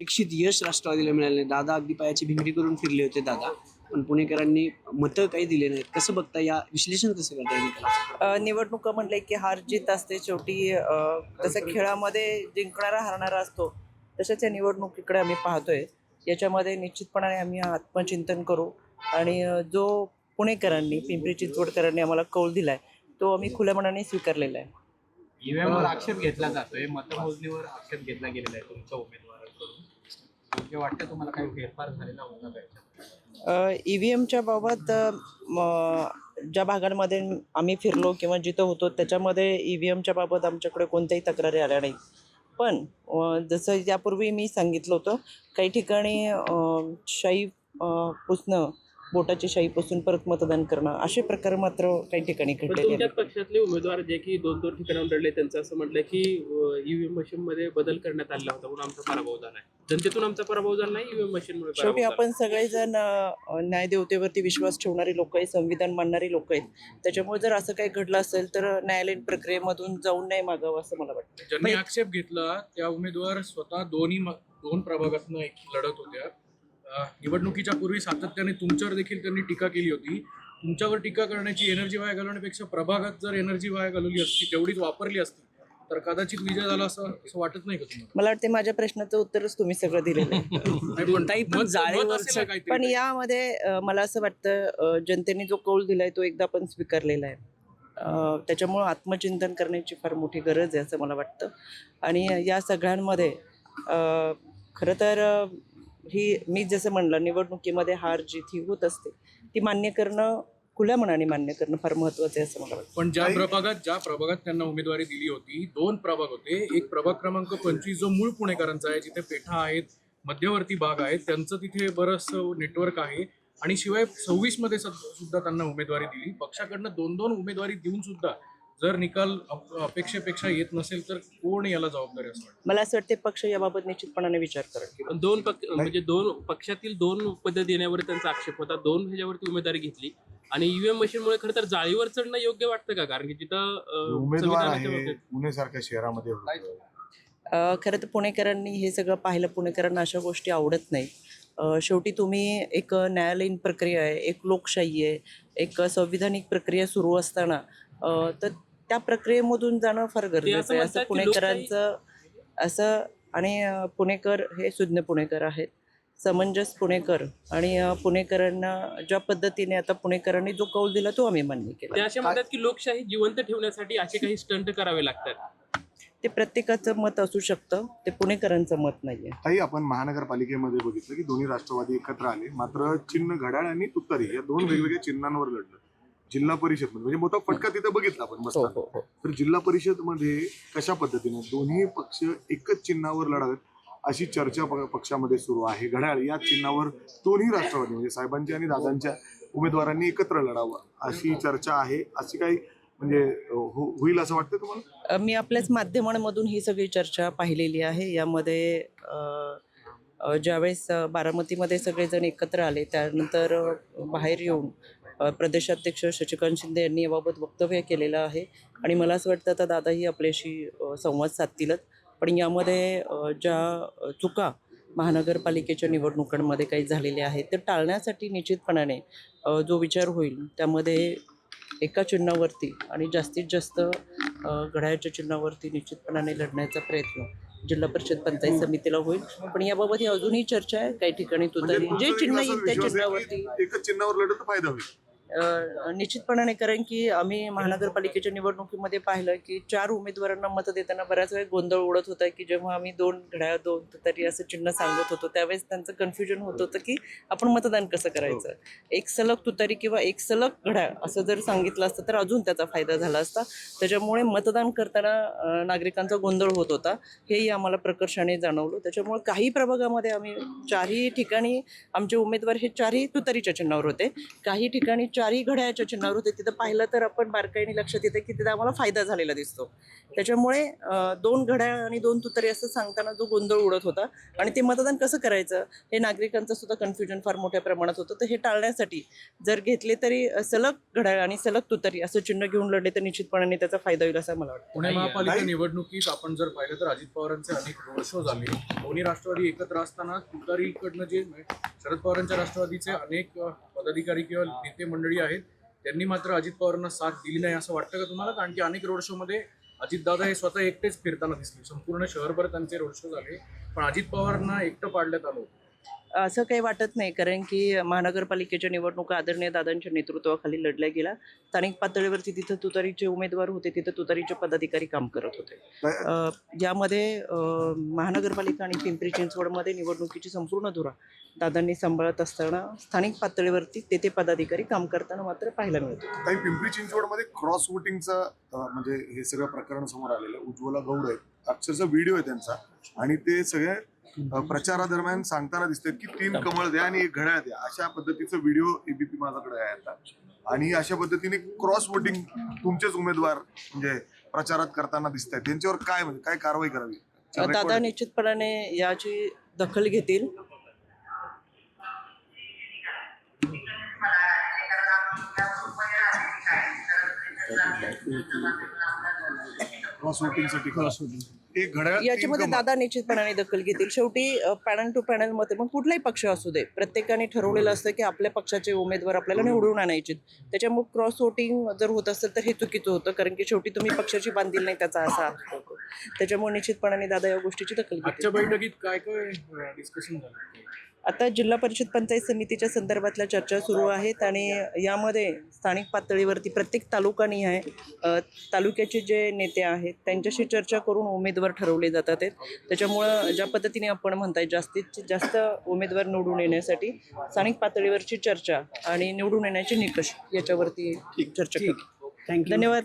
अपेक्षित यश राष्ट्रवादीला मिळाले नाही. दादा अगदी पायाची भिंगरी करून फिरले होते दादा, पण पुणेकरांनी मतं काही दिले नाहीत. कसं बघता, या विश्लेषण कसं करता येईल? निवडणुका म्हणले की हार जीत असते शेवटी. तसं खेळामध्ये जिंकणारा हारणारा असतो, तशाच या निवडणुकीकडे आम्ही पाहतोय. याच्यामध्ये निश्चितपणाने आम्ही आत्मचिंतन करू आणि जो पुणेकरांनी, पिंपरी चिंचवडकरांनी आम्हाला कौल दिलाय तो आम्ही खुल्या मनाने स्वीकारलेला आहे. ईव्हीएमवर आक्षेप घेतला जातोय, मतमोजणीवर आक्षेप घेतला गेलेला आहे तुमच्या उमेदवारांकडून. योग्य वाटतं तुम्हाला काही फेरफार झालेला होता का? EVMच्या बाबत ज्या भागांमध्ये आम्ही फिरलो किंवा जिथं होतो त्याच्यामध्ये EVMच्या बाबत आमच्याकडे कोणत्याही तक्रारी आल्या नाहीत. पण जसं यापूर्वी मी सांगितलं होतं, काही ठिकाणी शाई पुसणं, बोटाची शाई पुसून परत मतदान करणं, असे प्रकार मात्र काही ठिकाणी पण घडलेले तुमच्याच आहेत. पक्षातले उमेदवार जे की दोन दोन ठिकाणाहून लढले, त्यांचं असं म्हटलं की ईव्हीएम मशीन मध्ये बदल करण्यात आला होता म्हणून आमचा पराभव झालाय. जनतेतून आमचा पराभव झाला नाही, ईव्हीएम मशीन मुळे शेवटी पराभव आपण सगळेजण न्यायदेवतेवरती विश्वास ठेवणारी लोक आहेत, संविधान मानणारी लोक आहेत. त्याच्यामुळे जर असं काही घडलं असेल तर न्यायालयीन प्रक्रियेमधून जाऊन नाही मागावं असं मला वाटतं. ज्यांनी आक्षेप घेतला त्या उमेदवार स्वतः दोन प्रभागातून लढत होत्या. निवडणुकीच्या पूर्वी सातत्याने तुमच्यावर देखील त्यांनी टीका केली होती. तुमच्यावर टीका करण्याची एनर्जी वाया घालवण्यापेक्षा प्रभागात जर एनर्जी वाया घालवली असती, तेवढीच वापरली असती, तर कदाचित विजय झाला असं वाटत नाही का तुम्हाला? मला वाटते माझ्या प्रश्नाचं उत्तरच तुम्ही सगळं दिलेलं आहे. नाही, पण ताई, पण मत जाळीवरचं- असेल ना काहीतरी. पण यामध्ये मला असं वाटतं जनतेने जो कौल दिलाय तो एकदा पण स्वीकारलेला आहे. त्याच्यामुळं आत्मचिंतन करण्याची फार मोठी गरज आहे असं मला वाटतं. आणि या सगळ्यांमध्ये खरं तर ही मी जसं म्हणलं, निवडणुकीमध्ये हार जीत ही होत असते, ती मान्य करणं, खुल्या मनाने मान्य करणं फार महत्त्वाचं आहे असं मला वाटतं. पण ज्या प्रभागात त्यांना उमेदवारी दिली होती, 2 प्रभाग होते. एक प्रभाग क्रमांक 25 जो मूळ पुणेकरांचा आहे, जिथे पेठा आहेत, मध्यवर्ती भाग आहेत, त्यांचं तिथे बरंचसं नेटवर्क आहे. आणि शिवाय 26 मध्ये सुद्धा त्यांना उमेदवारी दिली. पक्षाकडनं 2-2 उमेदवारी देऊन सुद्धा जर निकाल अपेक्षेपेक्षा येत नसेल तर कोण याला जबाबदारी असं वाटतं? मला असं वाटते पक्ष याबाबत निश्चितपणाने विचार करेल. पण म्हणजे दोन पक्षातील 2 पद देण्यावर त्यांचा आक्षेप होता. 2 ह्याच्यावरती उमेदवारी घेतली आणि ईव्हीएम मशीनमुळे खरं तर जाळीवर चढणं योग्य वाटतं का? कारण की तिथं उमेदवार संविधानाच्या आहे बाबतीत- पुणे सारख्या शहरामध्ये खरं तर पुणेकरांनी हे सगळं पाहिलं. पुणेकरांना अशा गोष्टी आवडत नाही. शेवटी तुम्ही एक न्यायालयीन प्रक्रिया आहे, एक लोकशाही आहे, एक संविधानिक प्रक्रिया सुरू असताना तर त्या प्रक्रियेमधून जाणं फार गरजेचं आहे असं म्हणतात की पुणेकरांचं असं. आणि पुणेकर हे सुज्ञ पुणेकर आहेत, समंजस पुणेकर. आणि पुणेकरांना ज्या पद्धतीने आता पुणेकरांनी जो कौल दिला तो आम्ही मान्य ते केला. असे म्हणतात की लोकशाही जिवंत ठेवण्यासाठी असे काही स्टंट करावे लागतात. ते प्रत्येकाचं मत असू शकतं, ते पुणेकरांचं मत नाही आहे. काही आपण महानगरपालिकेमध्ये बघितलं की दोन्ही राष्ट्रवादी एकत्र आले, मात्र चिन्ह घड्याळ आणि तुतारी या 2 वेगवेगळ्या चिन्हांवर लढलं. जिल्हा परिषद म्हणजे मोठा फटका तिथं बघितला आपण बसताना. तर जिल्हा परिषद मध्ये कशा पद्धतीने दोन्ही पक्ष एकच चिन्हावर लढावेत अशी चर्चा पक्षामध्ये सुरू आहे. घड्याळ या चिन्हावर दोन्ही राष्ट्रवादी म्हणजे साहेबांच्या आणि दादांच्या उमेदवारांनी एकत्र लढावं अशी चर्चा आहे. अशी काही म्हणजे होईल असं वाटतं तुम्हाला? मी आपल्याच माध्यमांमधून ही सगळी चर्चा पाहिलेली आहे. यामध्ये ज्यावेळेस बारामतीमध्ये सगळेजण एकत्र आले, त्यानंतर बाहेर येऊन प्रदेशाध्यक्ष शशिकांत शिंदे यांनी याबाबत वक्तव्य केलेलं आहे. आणि मला असं वाटतं आता दादाही आपल्याशी संवाद साधतीलच. पण यामध्ये ज्या चुका महानगरपालिकेच्या निवडणुकांमध्ये काही झालेल्या आहेत ते टाळण्यासाठी निश्चितपणाने जो विचार होईल त्यामध्ये एका चिन्हावरती आणि जास्तीत जास्त घड्याळाच्या चिन्हावरती निश्चितपणाने लढण्याचा प्रयत्न जिल्हा परिषद पंचायत समितीला होईल. पण याबाबत ही अजूनही चर्चा आहे. काही ठिकाणी तुतारी जे चिन्ह येईल त्या चिन्हावरती एकच चिन्हावर लढत फायदा होईल निश्चितपणाने. कारण की आम्ही महानगरपालिकेच्या निवडणुकीमध्ये पाहिलं की 4 उमेदवारांना मतं देताना बऱ्याच वेळ गोंधळ उडत होता की जेव्हा आम्ही 2 घड्याळ 2 तुतारी असं चिन्ह सांगत होतो त्यावेळेस त्यांचं कन्फ्युजन होत होतं की आपण मतदान कसं करायचं. एक सलग तुतारी किंवा एक सलग घड्याळ असं जर सांगितलं असतं तर अजून त्याचा फायदा झाला असता. त्याच्यामुळे मतदान करताना नागरिकांचा गोंधळ होत होता, हेही आम्हाला प्रकर्षाने जाणवलं. त्याच्यामुळे काही प्रभागामध्ये आम्ही 4ही ठिकाणी आमचे उमेदवार हे 4ही तुतारीच्या चिन्हावर होते. काही ठिकाणी 4 चारही घड्याळाच्या चिन्हावर होते तिथं पाहिलं तर आपण बारकाईने लक्षात येतं की तिथं आम्हाला फायदा झालेला दिसतो. त्याच्यामुळे 2 घड्याळ आणि 2 तुतारी असं सांगताना जो गोंधळ उडत होता आणि ते मतदान कसं करायचं हे नागरिकांचं सुद्धा कन्फ्युजन फार मोठ्या प्रमाणात होतं. तर हे टाळण्यासाठी जर घेतले तरी सलग घड्याळ आणि सलग तुतारी असं चिन्ह घेऊन लढले तर निश्चितपणे त्याचा फायदा होईल असं मला वाटतं. पुणे महापालिका निवडणुकीत आपण जर पाहिलं तर अजित पवारांचे अनेक रोड शो झाले. दोन्ही राष्ट्रवादी एकत्र असताना तुतारीकडनं जे शरद पवारांच्या राष्ट्रवादीचे अनेक पदाधिकारी किंवा नेते मंडळी आहेत त्यांनी मात्र अजित पवारांना साथ दिली नाही असं वाटतं का तुम्हाला? कारण की अनेक रोड शो मध्ये अजितदादा हे स्वतः एकटेच फिरताना दिसले. संपूर्ण शहरभर त्यांचे रोड शो झाले पण अजित पवारांना एकटं पाडण्यात आलं. असं काही वाटत नाही कारण की महानगरपालिकेच्या निवडणुका आदरणीय दादांच्या नेतृत्वाखाली लढल्या गेल्या. स्थानिक पातळीवरती तिथं तुतारीचे उमेदवार होते, तिथं तुतारीचे पदाधिकारी काम करत होते. यामध्ये महानगरपालिका आणि पिंपरी चिंचवडमध्ये निवडणुकीची संपूर्ण धुरा दादांनी सांभाळत असताना स्थानिक पातळीवरती ते पदाधिकारी काम करताना मात्र पाहायला मिळतं. काही पिंपरी चिंचवडमध्ये क्रॉस वोटिंगचं म्हणजे हे सगळं प्रकरण समोर आलेलं आहे. उज्ज्वला गौड आहेत, अक्षरशः व्हिडिओ आहे त्यांचा आणि ते सगळे प्रचारादरम्यान सांगताना दिसतात की 3 कमळ द्या आणि 1 घड्याळ द्या. अशा पद्धतीचा व्हिडिओ एबीपी माझ्याकडे आहे आता. आणि अशा पद्धतीने क्रॉस वोटिंग तुमचेच उमेदवार म्हणजे प्रचारात करताना दिसत आहेत. त्यांच्यावर काय म्हणजे काय कारवाई करावी? दादा निश्चितपणाने याची दखल घेतील. क्रॉस वोटिंगसाठी एक घड्याळ 3 याच्यामध्ये कमळ. दादा निश्चितपणाने दखल घेतील. शेवटी पॅनल टू पॅनल मध्ये मग कुठलाही पक्ष असू दे प्रत्येकाने ठरवलेलं असतं की आपल्या पक्षाचे उमेदवार आपल्याला निवडून आणायचे. त्याच्यामुळे क्रॉस वोटिंग जर होत असेल तर हे चुकीचं होतं कारण की शेवटी तुम्ही पक्षाची बांधील नाही त्याचा असा अर्थ होतो. त्याच्यामुळे निश्चितपणाने दादा या गोष्टीची दखल आजच्या घेतील. बैठकीत काय काय डिस्कशन झालं? आता जिल्हा परिषद पंचायत समितीच्या संदर्भातल्या चर्चा सुरू आहेत आणि यामध्ये स्थानिक पातळीवरती प्रत्येक तालुकानिहाय तालुक्याचे जे नेते आहेत त्यांच्याशी चर्चा करून उमेदवार ठरवले जातात आहेत. त्याच्यामुळं ज्या पद्धतीने आपण म्हणताय जास्तीत जास्त उमेदवार निवडून येण्यासाठी स्थानिक पातळीवरची चर्चा आणि निवडून येण्याचे निकष याच्यावरती चर्चा करू. थँक्यू. धन्यवाद.